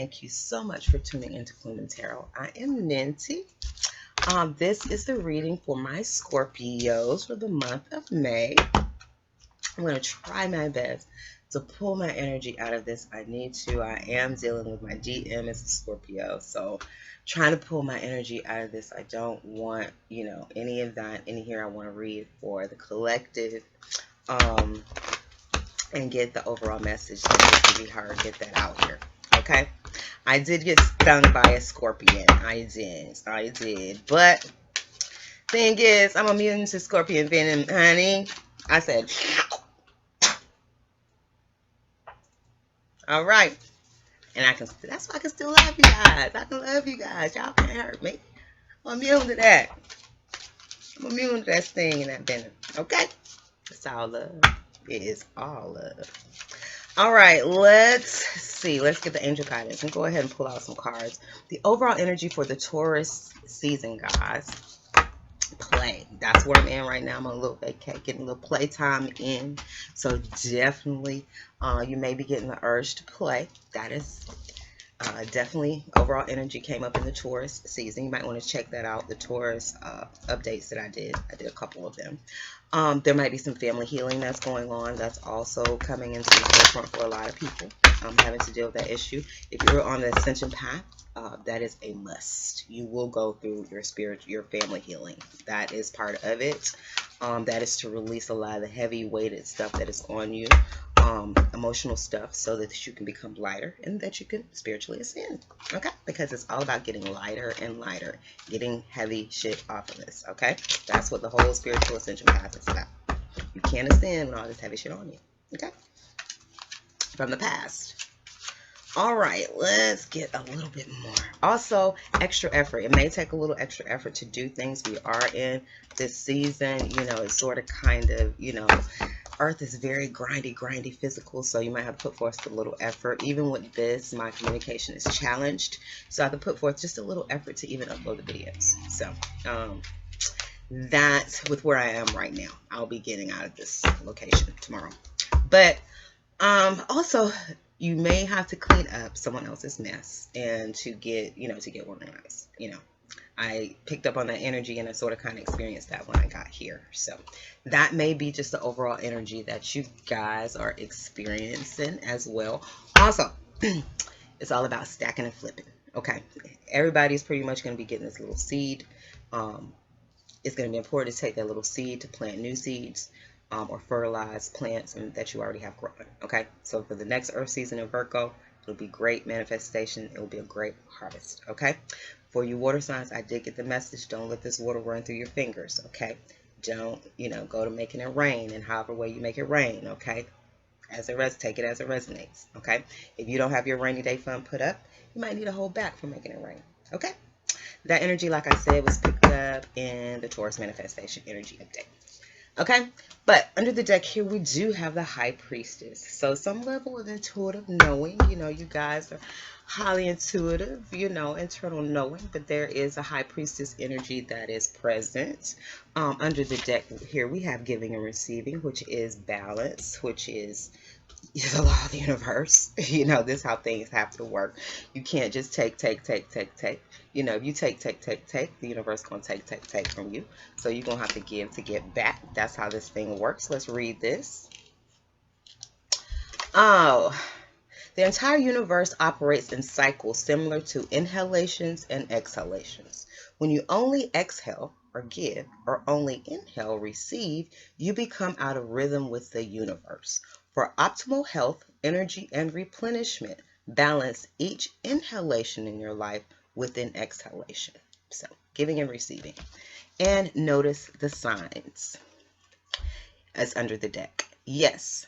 thank you so much for tuning into Flumen Tarot. I am Ninti. This is the reading for my Scorpios for the month of May. I'm going to try my best to pull my energy out of this. I need to. I am dealing with my DM as a Scorpio, so trying to pull my energy out of this. I don't want, any of that in here. I want to read for the collective, and get the overall message that needs to be heard. Get that out here, okay? I did get stung by a scorpion. I did. But thing is, I'm immune to scorpion venom, honey. I said, all right. And that's why I can still love you guys. I can love you guys. Y'all can't hurt me. I'm immune to that. I'm immune to that sting and that venom. Okay? It's all love. It is all love. All right, let's see. Let's get the angel guidance and go ahead and pull out some cards. The overall energy for the Taurus season, guys. Play. That's where I'm in right now. I'm on a little vacay, getting a little playtime in. So definitely, you may be getting the urge to play. That is definitely overall energy came up in the Taurus season. You might want to check that out. The Taurus updates that I did a couple of them. There might be some family healing that's going on. That's also coming into the forefront for a lot of people. Having to deal with that issue. If you're on the ascension path, that is a must. You will go through your family healing. That is part of it. That is to release a lot of the heavy weighted stuff that is on you, emotional stuff, so that you can become lighter and that you can spiritually ascend. Okay, because it's all about getting lighter and lighter, getting heavy shit off of this. Okay, that's what the whole spiritual ascension path is about. You can't ascend with all this heavy shit on you. Okay, from the past. All right, let's get a little bit more. Also, extra effort. It may take a little extra effort to do things. We are in this season, it's sort of kind of, Earth is very grindy, physical. So you might have to put forth a little effort. Even with this, my communication is challenged. So I have to put forth just a little effort to even upload the videos. So that's with where I am right now. I'll be getting out of this location tomorrow. But also, you may have to clean up someone else's mess and to get organized. I picked up on that energy and I sort of kind of experienced that when I got here. So that may be just the overall energy that you guys are experiencing as well. Also, it's all about stacking and flipping. Okay. Everybody's pretty much going to be getting this little seed. It's going to be important to take that little seed to plant new seeds. Or fertilize plants that you already have growing. Okay, so for the next Earth season in Virgo, it'll be great manifestation. It will be a great harvest. Okay, for you water signs, I did get the message. Don't let this water run through your fingers. Okay, don't go to making it rain and however way you make it rain. Okay, take it as it resonates. Okay, if you don't have your rainy day fund put up, you might need to hold back from making it rain. Okay, that energy, like I said, was picked up in the Taurus manifestation energy update. Okay, but under the deck here, we do have the High Priestess. So some level of intuitive knowing, you guys are highly intuitive, internal knowing, but there is a High Priestess energy that is present. Under the deck here, we have giving and receiving, which is balance, which is the law of the universe. This is how things have to work. You can't just take. If you take, the universe going to take from you. So you're going to have to give to get back. That's how this thing works. Let's read this. Oh, the entire universe operates in cycles similar to inhalations and exhalations. When you only exhale or give, or only inhale, receive, you become out of rhythm with the universe. For optimal health, energy, and replenishment, balance each inhalation in your life with an exhalation. So, giving and receiving. And notice the signs as under the deck. Yes,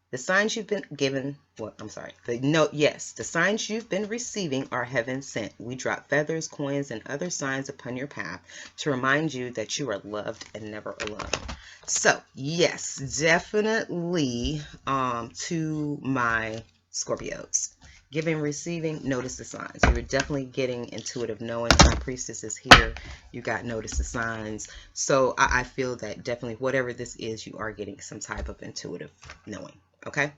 the signs you've been given, the signs you've been receiving are heaven sent. We drop feathers, coins, and other signs upon your path to remind you that you are loved and never alone. So, yes, definitely to my Scorpios. Giving, receiving, notice the signs. You're definitely getting intuitive knowing. My priestess is here. You got notice the signs. So I feel that definitely whatever this is, you are getting some type of intuitive knowing. Okay.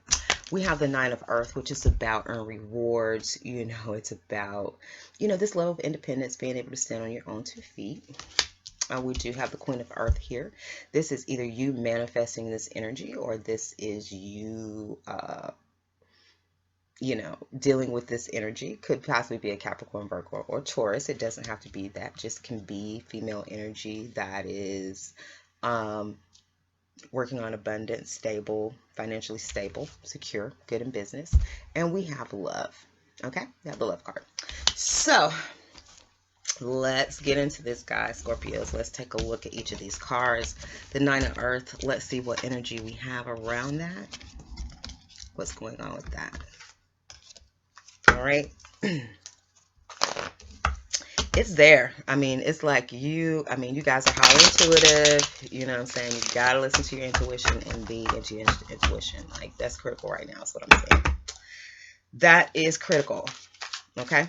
We have the Nine of Earth, which is about earned rewards. You know, it's about, you know, this level of independence, being able to stand on your own 2 feet. We do have the Queen of Earth here. This is either you manifesting this energy, or this is you, you know, dealing with this energy. Could possibly be a Capricorn, Virgo, or Taurus. It doesn't have to be that. Just can be female energy that is working on abundance, stable, financially stable, secure, good in business. And we have love. Okay, we have the love card. So let's get into this, guys, Scorpios. Let's take a look at each of these cards. The Nine of Earth. Let's see what energy we have around that. What's going on with that? All right. It's there. I mean, it's like you guys are highly intuitive. You know what I'm saying? You got to listen to your intuition and be into your intuition. Like, that's critical right now, is what I'm saying. That is critical. Okay?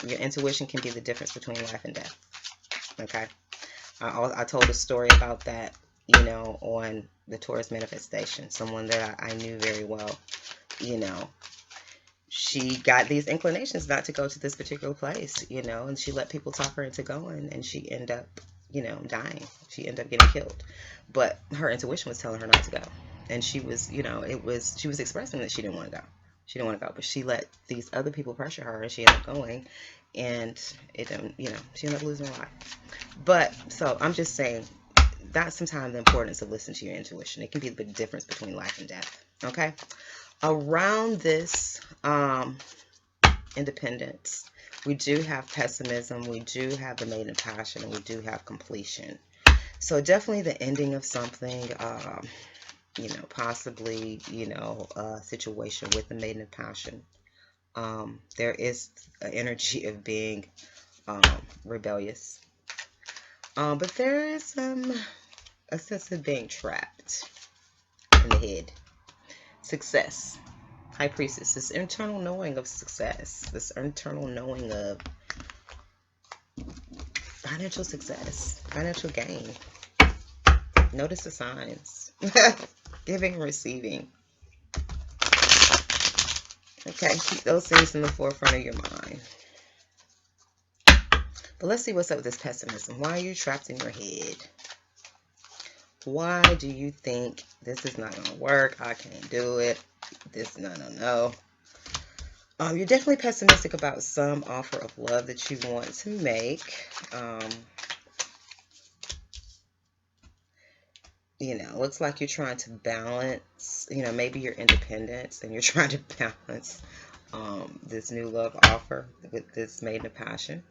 Your intuition can be the difference between life and death. Okay? I told a story about that, you know, on the Taurus manifestation. Someone that I knew very well, you know. She got these inclinations not to go to this particular place, you know, and she let people talk her into going, and she ended up, you know, dying. She ended up getting killed. But her intuition was telling her not to go. And she was, you know, she was expressing that she didn't want to go. She didn't want to go, but she let these other people pressure her, and she ended up going, and it didn't, you know, she ended up losing a lot. But, so I'm just saying, that's sometimes the importance of listening to your intuition. It can be the big difference between life and death. Okay? Around this independence, we do have pessimism, we do have the maiden passion, and we do have completion. So definitely the ending of something, you know, possibly, you know, a situation with the maiden passion. There is an energy of being rebellious, but there is a sense of being trapped in the head. Success. High Priestess. This internal knowing of success. This internal knowing of financial success. Financial gain. Notice the signs. Giving and receiving. Okay, keep those things in the forefront of your mind. But let's see what's up with this pessimism. Why are you trapped in your head? Why do you think this is not going to work? I can't do it. This, no. You're definitely pessimistic about some offer of love that you want to make. You know, looks like you're trying to balance, you know, maybe your independence, and you're trying to balance this new love offer with this maiden of passion.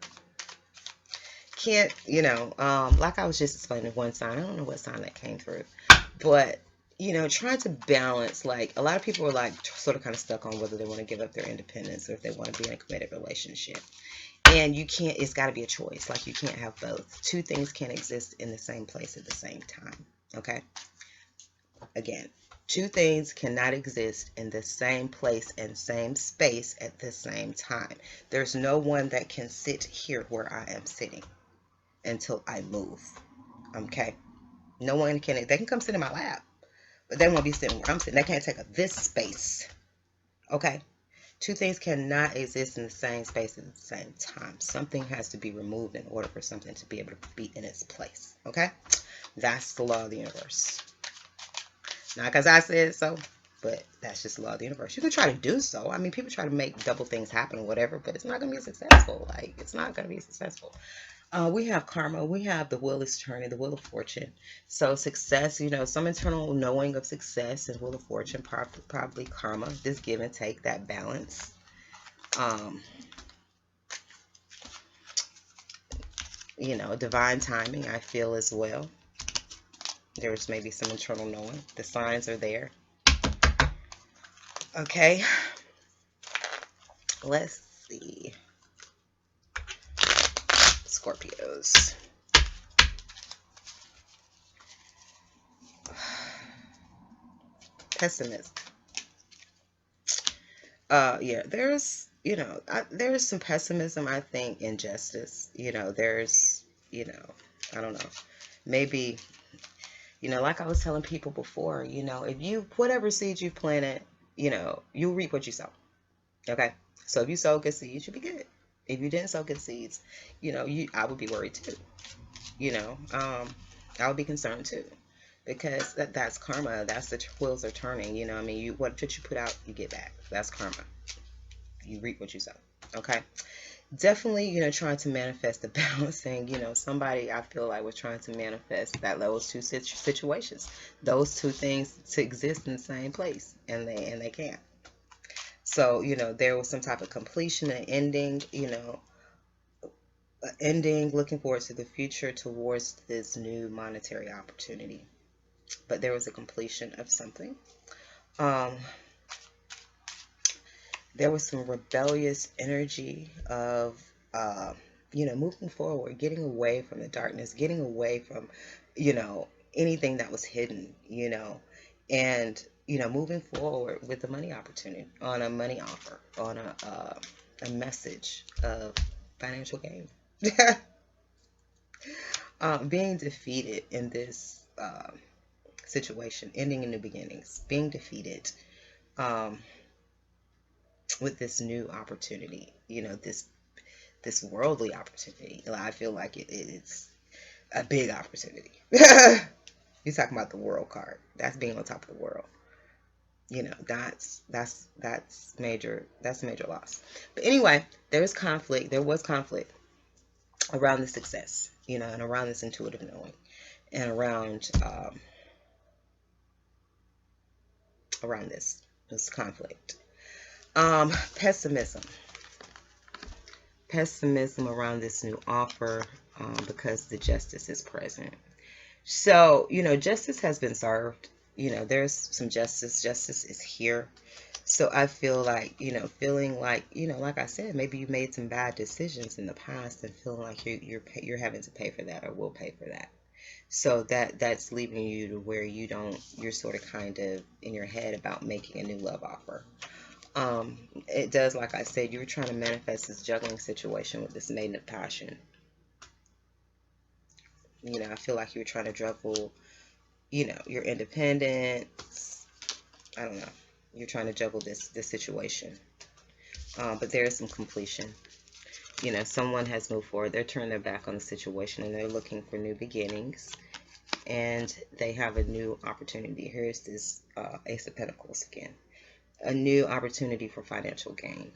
Can't, you know, like I was just explaining one sign. I don't know what sign that came through, but you know, trying to balance, like, a lot of people are like sort of kind of stuck on whether they want to give up their independence or if they want to be in a committed relationship. And you can't, it's got to be a choice. Like, you can't have both. Two things can't exist in the same place at the same time. Okay? Again, two things cannot exist in the same place and same space at the same time. There's no one that can sit here where I am sitting until I move. Okay? No one can, they can come sit in my lap, but they won't be sitting where I'm sitting. They can't take up this space. Okay? Two things cannot exist in the same space at the same time. Something has to be removed in order for something to be able to be in its place. Okay? That's the law of the universe. Not because I said so, but that's just the law of the universe. You can try to do so. I mean, people try to make double things happen or whatever, but it's not going to be successful. Like, it's not going to be successful. We have karma. We have the wheel is turning, the wheel of fortune. So success, you know, some internal knowing of success and wheel of fortune, probably karma, this give and take, that balance. You know, divine timing, I feel, as well. There's maybe some internal knowing. The signs are there. Okay. Let's see. Scorpios. Pessimism. Yeah, there's, you know, there's some pessimism, I think, injustice. You know, there's, you know, I don't know. Maybe, you know, like I was telling people before, you know, if you, whatever seeds you planted, you know, you reap what you sow. Okay? So if you sow good seeds, you'll be good. If you didn't sow good seeds, you know, I would be worried too. You know, I would be concerned too. Because that's karma. That's the wheels are turning. You know, I mean, what you put out, you get back. That's karma. You reap what you sow. Okay? Definitely, you know, trying to manifest the balancing. You know, somebody I feel like was trying to manifest that those two situations, those two things to exist in the same place, and they can't. So, you know, there was some type of completion and ending, you know, ending, looking forward to the future towards this new monetary opportunity. But there was a completion of something. There was some rebellious energy of, you know, moving forward, getting away from the darkness, getting away from, you know, anything that was hidden, you know, and, you know, moving forward with a money opportunity, on a money offer, on a message of financial gain. Being defeated in this situation, ending in new beginnings, being defeated with this new opportunity, you know, this worldly opportunity. I feel like it's a big opportunity. You're talking about the world card. That's being on top of the world. You know, that's major. That's a major loss. But anyway, there's conflict. There was conflict around the success, you know, and around this intuitive knowing, and around this conflict. Pessimism around this new offer, because the justice is present. So, you know, justice has been served. You know, there's some justice. Justice is here. So I feel like, you know, feeling like, you know, like I said, maybe you made some bad decisions in the past and feeling like you're having to pay for that, or will pay for that. So that's leaving you to where you're sort of kind of in your head about making a new love offer. It does, like I said, you were trying to manifest this juggling situation with this maiden of passion. You know, I feel like you were trying to juggle, you know, your independence. I don't know. You're trying to juggle this situation. But there is some completion. You know, someone has moved forward. They're turning their back on the situation and they're looking for new beginnings. And they have a new opportunity. Here's this Ace of Pentacles again. A new opportunity for financial gain.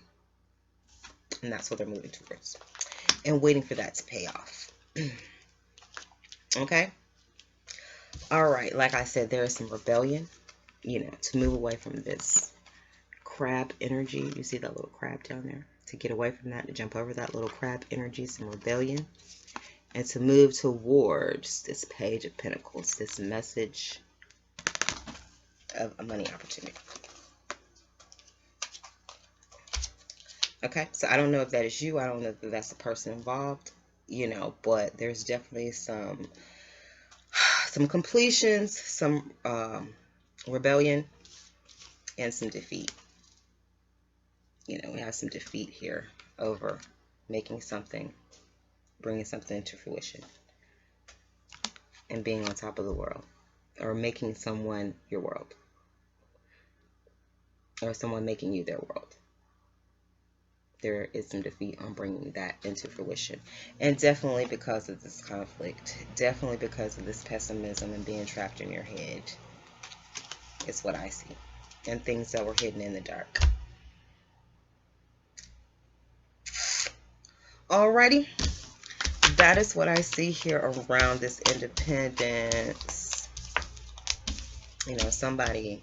And that's what they're moving towards. And waiting for that to pay off. Okay? Alright, like I said, there is some rebellion. You know, to move away from this crab energy. You see that little crab down there? To get away from that, to jump over that little crab energy, some rebellion. And to move towards this Page of Pentacles, this message of a money opportunity. Okay, so I don't know if that is you. I don't know if that's the person involved, you know, but there's definitely some completions, some rebellion, and some defeat. You know, we have some defeat here over making something, bringing something into fruition, and being on top of the world, or making someone your world, or someone making you their world. There is some defeat on bringing that into fruition. And definitely because of this conflict, definitely because of this pessimism and being trapped in your head, is what I see. And things that were hidden in the dark. Alrighty. That is what I see here around this independence. You know, somebody,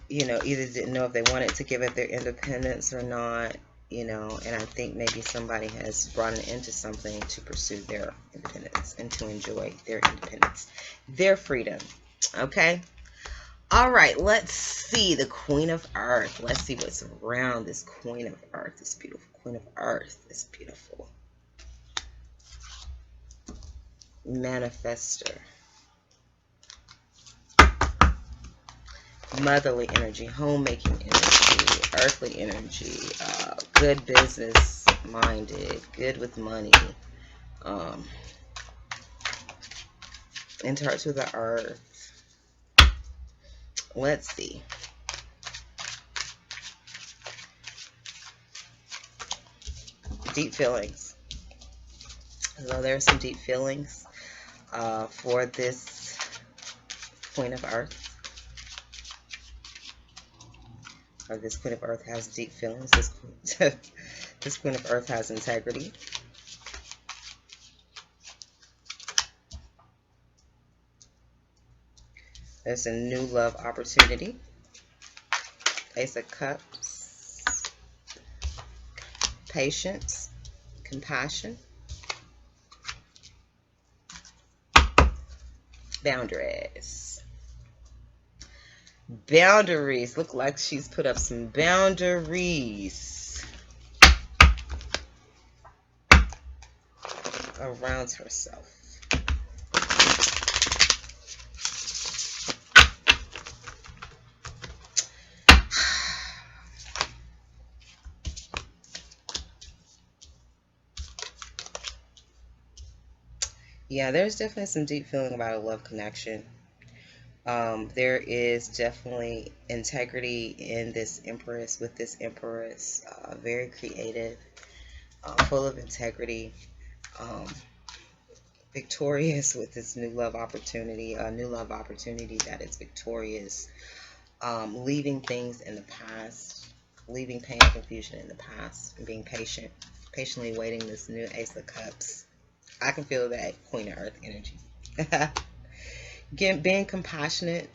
you know, either didn't know if they wanted to give up their independence or not, you know, and I think maybe somebody has brought an end to something to pursue their independence and to enjoy their independence, their freedom. Okay. All right. Let's see the Queen of Earth. Let's see what's around this Queen of Earth. This beautiful Queen of Earth. This beautiful manifester. Motherly energy, homemaking energy, earthly energy, good business minded, good with money, in touch with the earth. Let's see. deep feelings. So there are some deep feelings for this Queen of Earth. Or this Queen of Earth has deep feelings. This Queen of Earth has integrity. There's a new love opportunity. Ace of Cups. Patience. Compassion. Boundaries. Boundaries. Look like she's put up some boundaries around herself. Yeah, there's definitely some deep feeling about a love connection. There is definitely integrity in this Empress, with this Empress. Very creative, full of integrity, victorious with this new love opportunity. A new love opportunity that is victorious. Leaving things in the past, leaving pain and confusion in the past, and being patient, patiently waiting this new Ace of Cups. I can feel that Queen of Earth energy. Again, being compassionate,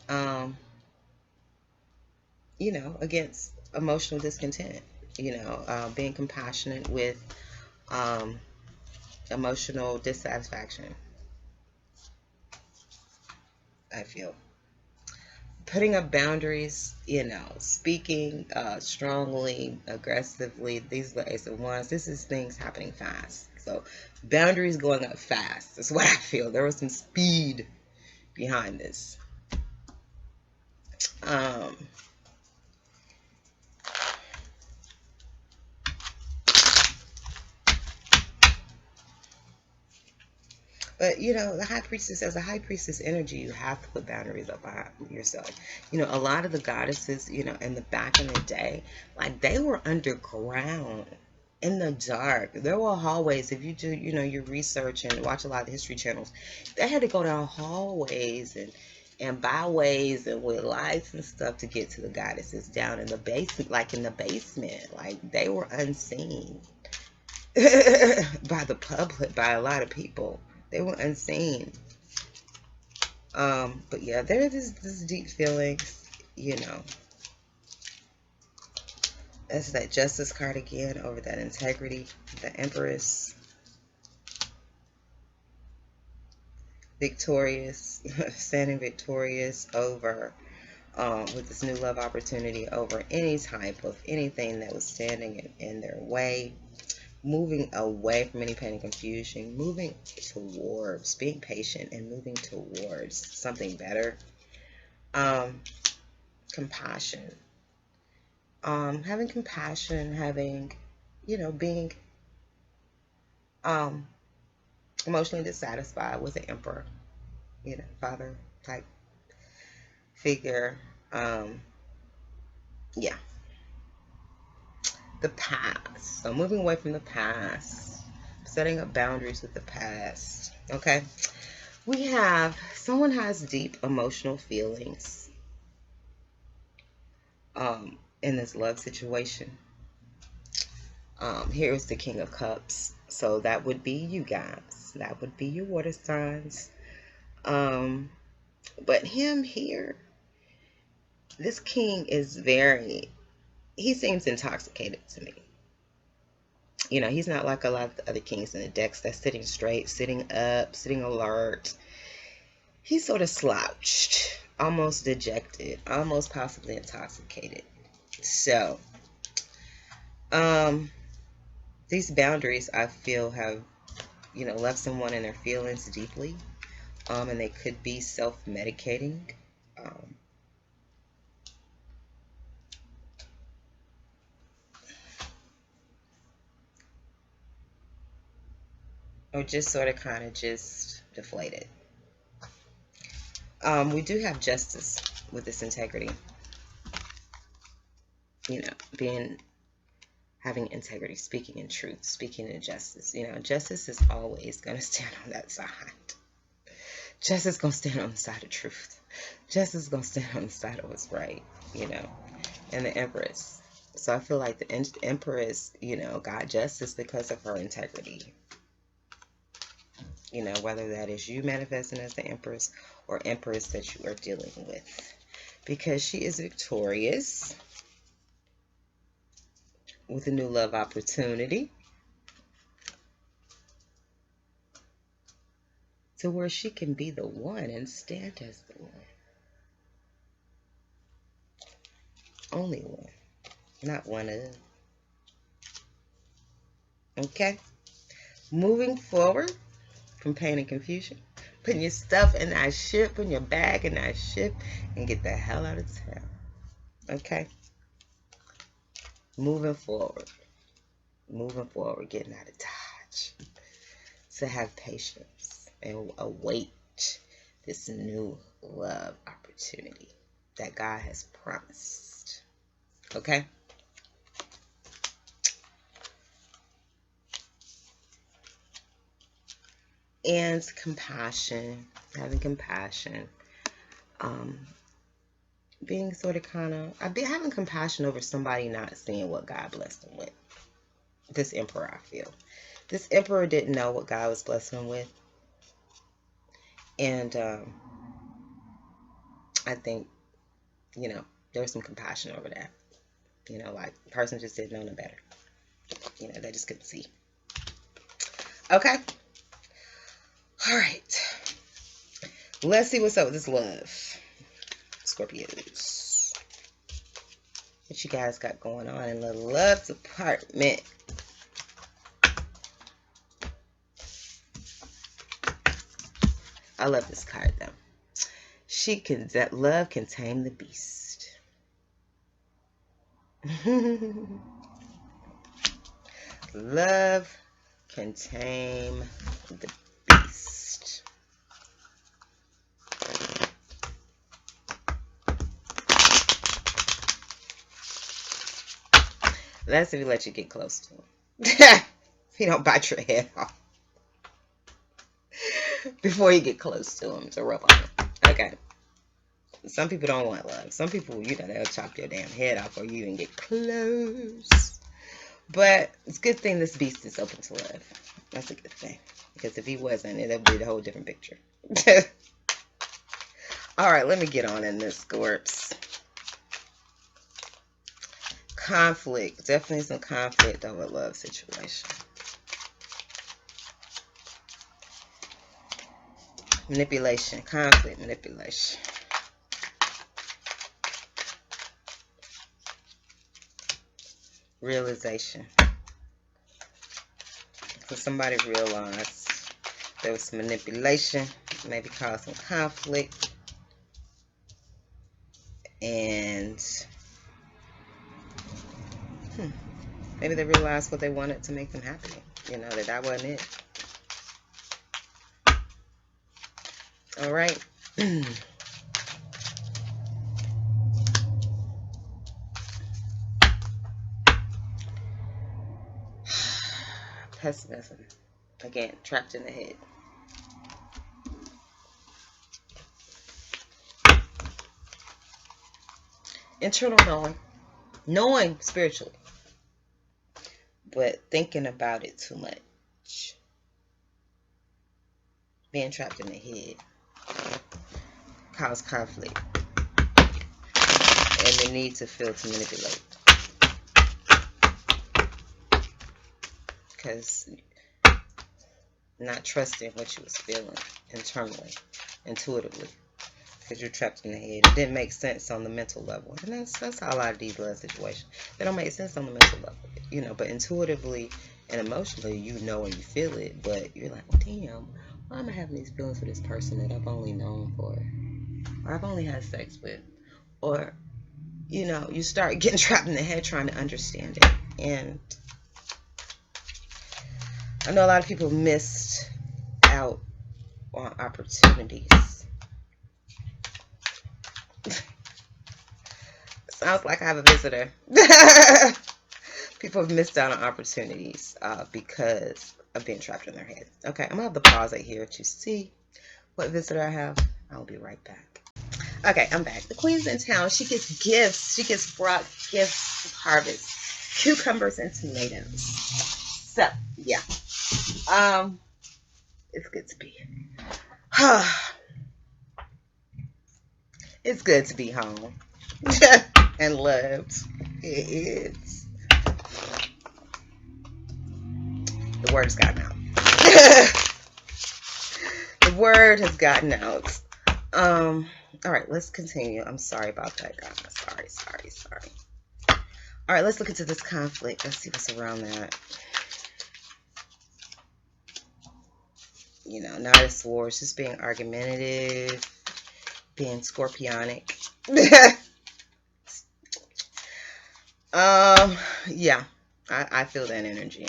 you know, against emotional discontent. You know, being compassionate with emotional dissatisfaction. I feel putting up boundaries. You know, speaking strongly, aggressively. These are the Ace of Wands. This is things happening fast. So boundaries going up fast. That's what I feel. There was some speed behind this. But, you know, the High Priestess, as a High Priestess energy, you have to put boundaries up on yourself. You know, a lot of the goddesses, you know, in the back in the day, like, they were underground, in the dark. There were hallways. If you do, you know, your research and watch a lot of history channels, they had to go down hallways and byways and with lights and stuff to get to the goddesses down in the basement, like in the basement. Like, they were unseen by the public, by a lot of people. They were unseen. But yeah, there is this deep feelings, you know. That's that Justice card again over that integrity, the Empress. Victorious, standing victorious over, with this new love opportunity over any type of anything that was standing in their way. Moving away from any pain and confusion, moving towards being patient and moving towards something better. Compassion, having compassion, having, you know, being emotionally dissatisfied with the Emperor, you know, father type figure. Yeah, the past. So moving away from the past, setting up boundaries with the past. Okay, we have someone has deep emotional feelings in this love situation. Here's the King of Cups. So that would be you guys. That would be your water signs. But him here, this king is he seems intoxicated to me. You know, he's not like a lot of the other kings in the decks that's sitting straight, sitting up, sitting alert. He's sort of slouched, almost dejected, almost possibly intoxicated. So, these boundaries, I feel, have, you know, left someone in their feelings deeply. And they could be self-medicating. Or just sort of kind of just deflated. We do have Justice with this integrity. You know, being having integrity, speaking in truth, speaking in justice. You know, justice is always going to stand on that side. Justice is going to stand on the side of truth. Justice is going to stand on the side of what's right, you know. And the Empress. So I feel like the Empress, you know, got justice because of her integrity. You know, whether that is you manifesting as the Empress or Empress that you are dealing with. Because she is victorious with a new love opportunity to where she can be the one and stand as the one. Only one. Not one of them. Okay? Moving forward from pain and confusion. Putting your stuff in that ship, putting your bag in that ship, and get the hell out of town. Okay? Moving forward. Moving forward, getting out of Dodge. To have patience and await this new love opportunity that God has promised. Okay? And compassion, having compassion, being sort of kind of, I've been having compassion over somebody not seeing what God blessed them with. This Emperor, I feel. This Emperor didn't know what God was blessing him with. And I think, you know, there was some compassion over that. You know, like, the person just didn't know no better. You know, they just couldn't see. Okay? All right. Let's see what's up with this love. Scorpios. What you guys got going on in the love department? I love this card though. That love can tame the beast. Love can tame the beast. That's if he let you get close to him. If he don't bite your head off before you get close to him to rub on him. Okay. Some people don't want love. Some people, you know, they'll chop your damn head off or you even get close. But it's a good thing this beast is open to love. That's a good thing. Because if he wasn't, it would be a whole different picture. All right, let me get on in this, Scorps. Conflict. Definitely some conflict over love situation. Manipulation. Conflict. Manipulation. Realization. So somebody realized there was some manipulation. Maybe caused some conflict. And maybe they realized what they wanted to make them happy. You know, that wasn't it. All right. Pessimism. Again, trapped in the head. Internal knowing. Knowing spiritually. But thinking about it too much. Being trapped in the head. Cause conflict. And the need to feel to manipulate. Because not trusting what you was feeling internally, intuitively. Because you're trapped in the head. It didn't make sense on the mental level. And that's how a lot of these love situations. They don't make sense on the mental level. You know, but intuitively and emotionally, you know and you feel it. But you're like, well, damn, why am I having these feelings for this person that I've only known for? Or I've only had sex with? Or, you know, you start getting trapped in the head trying to understand it. And I know a lot of people missed out on opportunities. Sounds like I have a visitor. People have missed out on opportunities because of being trapped in their head. Okay, I'm going to have the pause right here to see what visitor I have. I'll be right back. Okay, I'm back. The queen's in town. She gets gifts. She gets brought gifts of harvest. Cucumbers and tomatoes. So, yeah. It's good to be here. It's good to be home. And loved. It is. The word has gotten out. The word has gotten out. All right, let's continue. I'm sorry about that, guys. Sorry. All right, let's look into this conflict. Let's see what's around that. You know, Knight of Swords, just being argumentative, being scorpionic. Yeah, I feel that energy.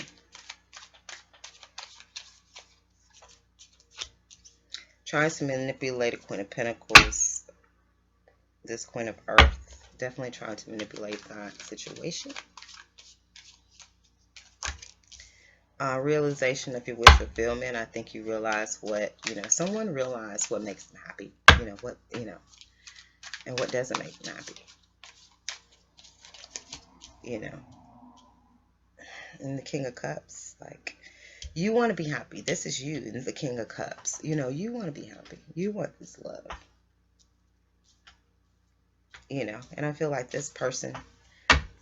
Trying to manipulate a Queen of Pentacles. This Queen of Earth. Definitely trying to manipulate that situation. Realization of your wish fulfillment. I think you realize what, someone realized what makes them happy. And what doesn't make them happy. And the King of Cups. Like, you want to be happy. This is you. And the King of Cups. You want to be happy. You want this love. And I feel like this person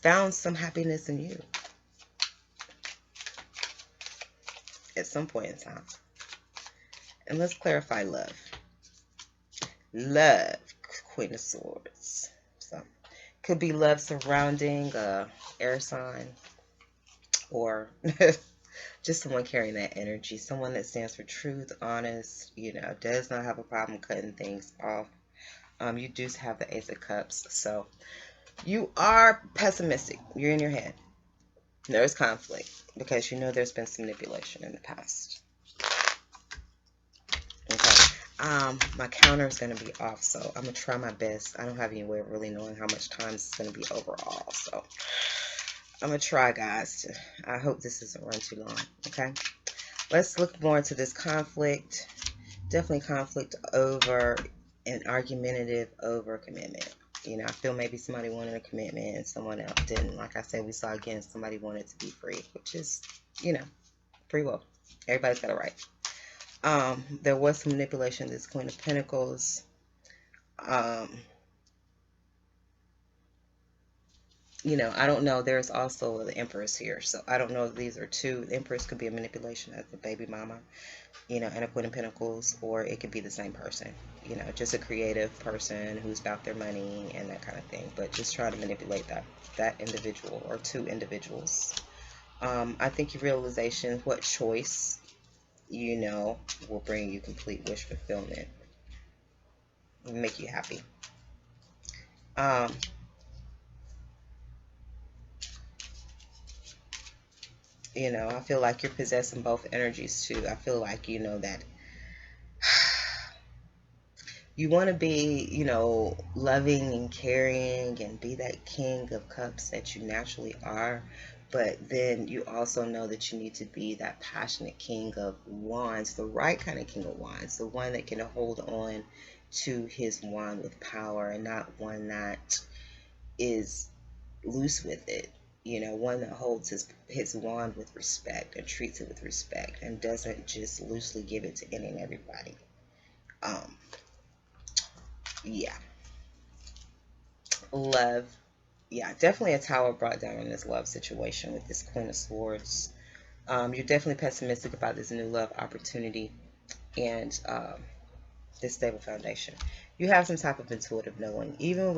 found some happiness in you. At some point in time. And let's clarify love. Love, Queen of Swords. So, could be love surrounding air sign. Or just someone carrying that energy. Someone that stands for truth, honest, does not have a problem cutting things off. You do have the Ace of Cups. So, you are pessimistic. You're in your head. There's conflict because there's been some manipulation in the past. Okay. My counter is going to be off, so I'm going to try my best. I don't have any way of really knowing how much time it's going to be overall, so I'm going to try, guys. I hope this doesn't run too long, okay? Let's look more into this conflict. Definitely conflict over an argumentative over commitment. I feel maybe somebody wanted a commitment and someone else didn't. Like I said, we saw again, somebody wanted to be free, which is, free will. Everybody's got a right. There was some manipulation. This Queen of Pentacles. I don't know. There's also the Empress here. So I don't know if these are two. The Empress could be a manipulation of the baby mama, and a Queen of Pentacles, or it could be the same person. Just a creative person who's about their money and that kind of thing. But just try to manipulate that individual or two individuals. I think your realization, what choice, will bring you complete wish fulfillment. Make you happy. I feel like you're possessing both energies too. I feel like that you want to be, loving and caring and be that King of Cups that you naturally are. But then you also know that you need to be that passionate King of Wands, the right kind of King of Wands, the one that can hold on to his wand with power and not one that is loose with it. One that holds his wand with respect and treats it with respect and doesn't just loosely give it to any and everybody. Yeah. Love. Yeah, definitely a tower brought down in this love situation with this Queen of Swords. You're definitely pessimistic about this new love opportunity and this stable foundation. You have some type of intuitive knowing, either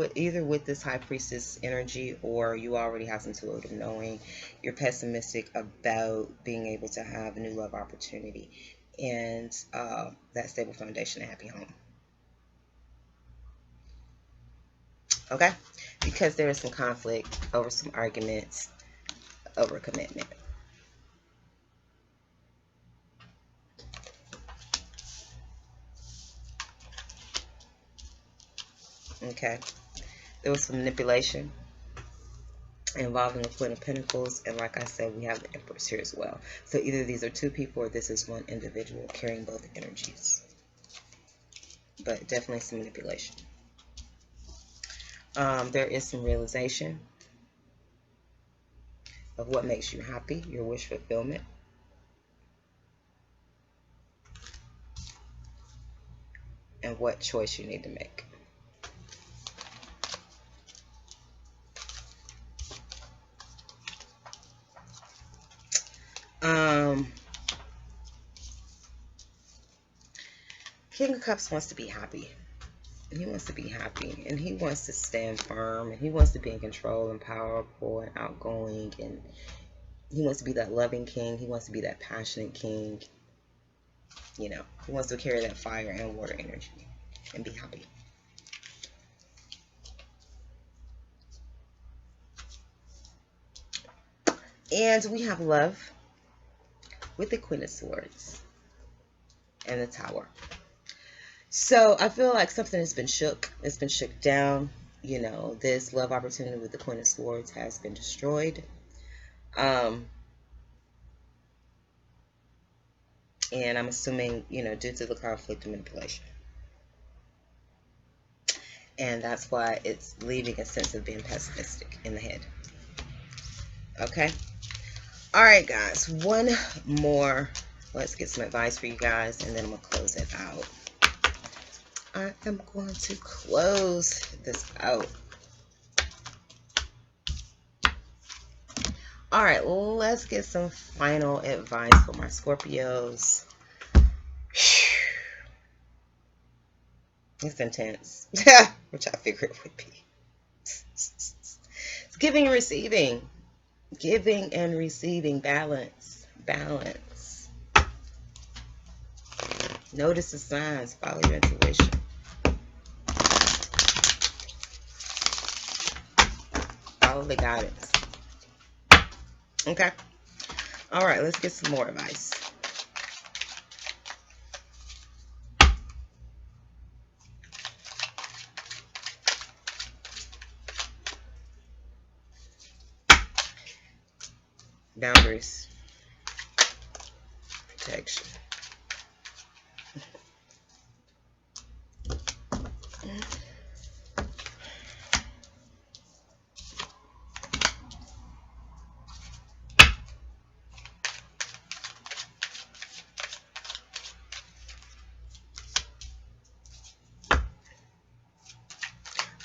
with this High Priestess energy, or you already have some intuitive knowing. You're pessimistic about being able to have a new love opportunity and that stable foundation and happy home. Okay? Because there is some conflict over some arguments over commitment. Okay? There was some manipulation. involving the Queen of Pentacles, and like I said, we have the Empress here as well. So either these are two people or this is one individual carrying both energies. But definitely some manipulation. There is some realization of what makes you happy, your wish fulfillment. And what choice you need to make. King of Cups wants to be happy. He wants to be happy, and he wants to stand firm, and he wants to be in control and powerful and outgoing, and he wants to be that loving king. He wants to be that passionate king. You know, he wants to carry that fire and water energy and be happy. And we have love with the Queen of Swords and the Tower. So I feel like something has been shook. It's been shook down. You know, this love opportunity with the Queen of Swords has been destroyed. And I'm assuming, you know, due to the conflict and manipulation. And that's why it's leaving a sense of being pessimistic in the head. Okay. All right, guys. One more. Let's get some advice for you guys, and then I'm going to close it out. I am going to close this out. All right, let's get some final advice for my Scorpios. It's intense, which I figured it would be. It's giving and receiving. Giving and receiving. Balance. Balance. Notice the signs. Follow your intuition. Follow the guidance. Okay. All right, let's get some more advice. Boundaries. Protection.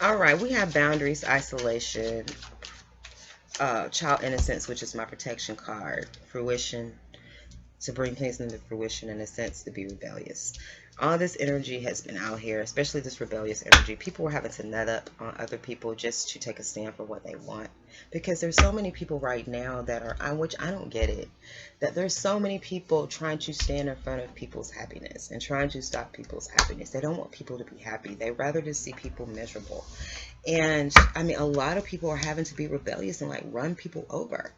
All right, we have boundaries, isolation, child innocence, which is my protection card, fruition, to bring things into fruition, in a sense, to be rebellious. All this energy has been out here, especially this rebellious energy. People were having to nut up on other people just to take a stand for what they want. Because there's so many people right now that are, which I don't get it, that there's so many people trying to stand in front of people's happiness and trying to stop people's happiness. They don't want people to be happy. They rather just see people miserable. And I mean, a lot of people are having to be rebellious and like run people over.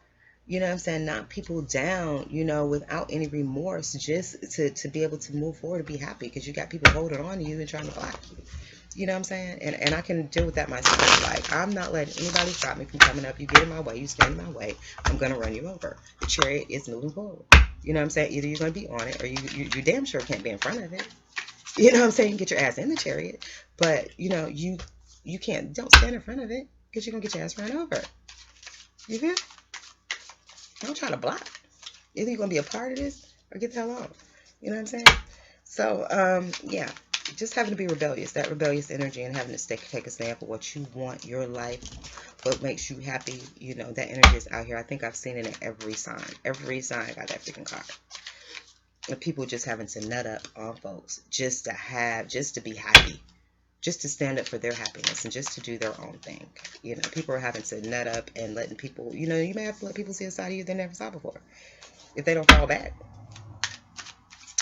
You know what I'm saying? Knock people down, you know, without any remorse, just to be able to move forward and be happy, because you got people holding on to you and trying to block you. You know what I'm saying? And I can deal with that myself. Like, I'm not letting anybody stop me from coming up. You get in my way, you stand in my way, I'm going to run you over. The chariot is moving forward. You know what I'm saying? Either you're going to be on it, or you damn sure can't be in front of it. You know what I'm saying? You can get your ass in the chariot, but, you know, you can't, don't stand in front of it, because you're going to get your ass run over. You feel? Don't try to block. Either you're going to be a part of this or get the hell off. You know what I'm saying? So, yeah, just having to be rebellious, that rebellious energy, and having to take a stand for what you want, your life, what makes you happy. You know, that energy is out here. I think I've seen it in every sign. Every sign got that freaking card. And people just having to nut up on folks just to be happy. Just to stand up for their happiness and just to do their own thing. You know, people are having to nut up and letting people, you know, you may have to let people see a side of you they never saw before, if they don't fall back.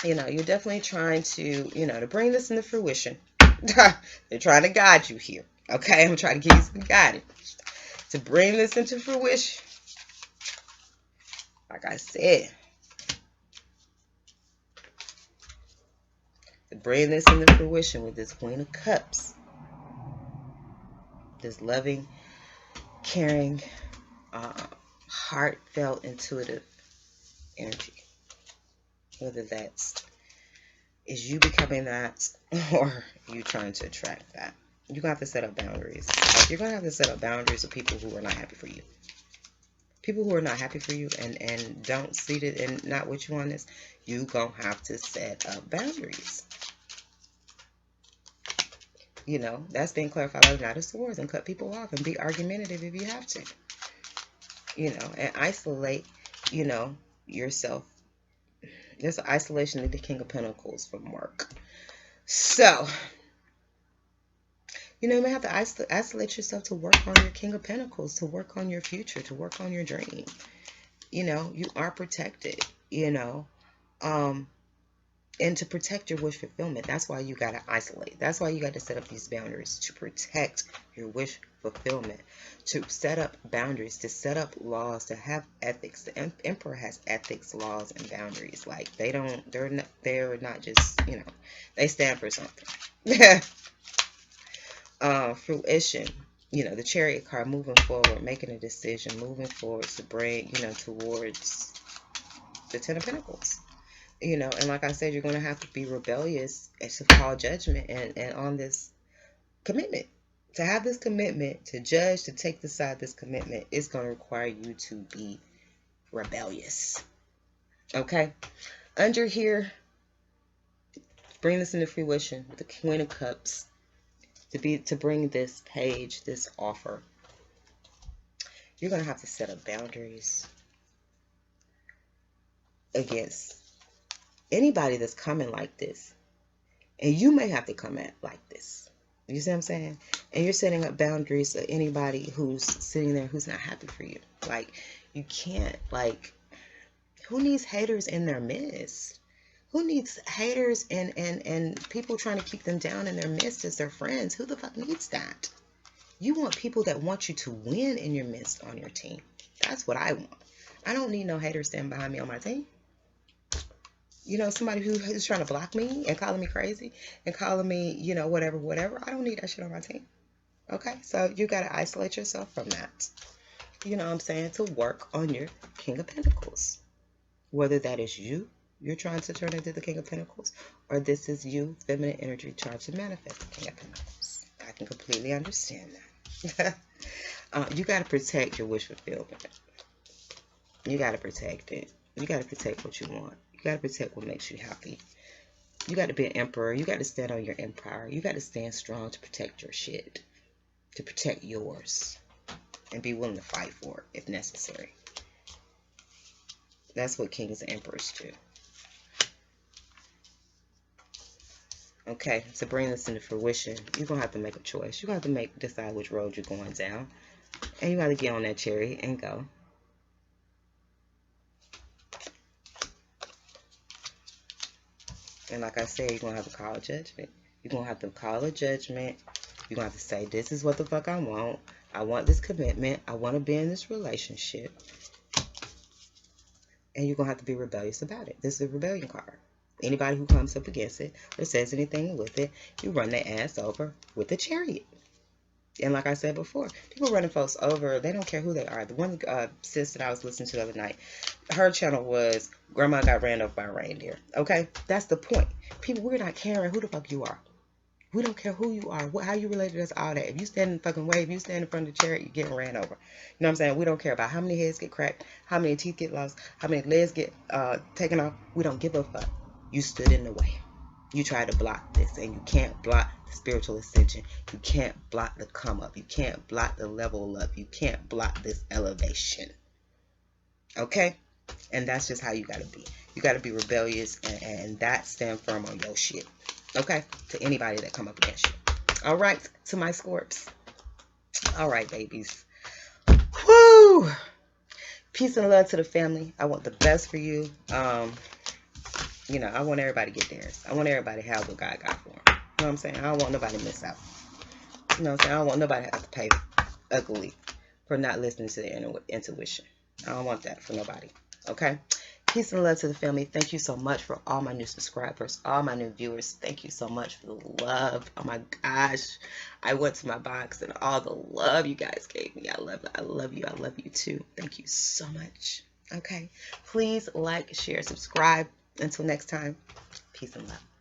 You know, you're definitely trying to, you know, to bring this into fruition. They're trying to guide you here. Okay, I'm trying to give you some guidance to bring this into fruition. Like I said, to bring this into fruition with this Queen of Cups. This loving, caring, heartfelt, intuitive energy. Whether that's is you becoming that or you trying to attract that. You're going to have to set up boundaries. Like, you're going to have to set up boundaries with people who are not happy for you. People who are not happy for you and don't see it and not what you want is, you going to have to set up boundaries. You know, that's being clarified by the Knight of Swords, and cut people off and be argumentative if you have to. You know, and isolate, you know, yourself. There's isolation of the King of Pentacles from work. So, you know, you may have to isolate yourself to work on your King of Pentacles, to work on your future, to work on your dream. You know, you are protected, you know. And to protect your wish fulfillment, that's why you got to isolate. That's why you got to set up these boundaries, to protect your wish fulfillment, to set up boundaries, to set up laws, to have ethics. The Emperor has ethics, laws, and boundaries. Like, they're not just, you know, they stand for something. Fruition, you know, the Chariot card, moving forward, making a decision, moving forward to bring, you know, towards the Ten of Pentacles. You know, and like I said, you're going to have to be rebellious and to call judgment and on this commitment. To have this commitment, to judge, to take the side of this commitment, is going to require you to be rebellious. Okay? Under here, bring this into fruition with the Queen of Cups. To bring this page, this offer, you're going to have to set up boundaries against anybody that's coming like this. And you may have to come at like this. You see what I'm saying? And you're setting up boundaries of anybody who's sitting there who's not happy for you. Like, you can't, like, who needs haters in their midst? Who needs haters and people trying to keep them down in their midst as their friends? Who the fuck needs that? You want people that want you to win in your midst on your team. That's what I want. I don't need no haters standing behind me on my team. You know, somebody who's trying to block me and calling me crazy and calling me, you know, whatever. I don't need that shit on my team. Okay? So you got to isolate yourself from that. You know what I'm saying? To work on your King of Pentacles. Whether that is you're trying to turn into the King of Pentacles, or this is you, feminine energy, trying to manifest the King of Pentacles. I can completely understand that. You got to protect your wish fulfillment. You got to protect it. You got to protect what you want. You got to protect what makes you happy. You got to be an emperor. You got to stand on your empire. You got to stand strong to protect your shit. To protect yours. And be willing to fight for it if necessary. That's what kings and emperors do. Okay, to bring this into fruition, you're going to have to make a choice. You're going to have to decide which road you're going down. And you got to get on that chariot and go. And like I said, you're going to have to call a judgment. You're going to have to call a judgment. You're going to have to say, this is what the fuck I want. I want this commitment. I want to be in this relationship. And you're going to have to be rebellious about it. This is a rebellion card. Anybody who comes up against it or says anything with it, you run their ass over with the chariot. And like I said before, people running folks over, they don't care who they are. The one sis that I was listening to the other night, her channel was Grandma Got Ran Over by a Reindeer. Okay? That's the point. People, we're not caring who the fuck you are. We don't care who you are, how you related to us, all that. If you stand in the fucking way, if you stand in front of the chariot, you're getting ran over. You know what I'm saying? We don't care about how many heads get cracked, how many teeth get lost, how many legs get taken off. We don't give a fuck. You stood in the way. You tried to block this, and you can't block the spiritual ascension. You can't block the come up. You can't block the level up. You can't block this elevation. Okay? And that's just how you got to be. You got to be rebellious and that stand firm on your shit. Okay? To anybody that come up against you. All right. To my Scorps. All right, babies. Woo! Peace and love to the family. I want the best for you. You know, I want everybody to get theirs. I want everybody to have what God got for them. You know what I'm saying? I don't want nobody to miss out. You know what I'm saying? I don't want nobody to have to pay ugly for not listening to their intuition. I don't want that for nobody. Okay? Peace and love to the family. Thank you so much for all my new subscribers, all my new viewers. Thank you so much for the love. Oh my gosh. I went to my box and all the love you guys gave me. I love it. I love you. I love you too. Thank you so much. Okay. Please like, share, subscribe. Until next time, peace and love.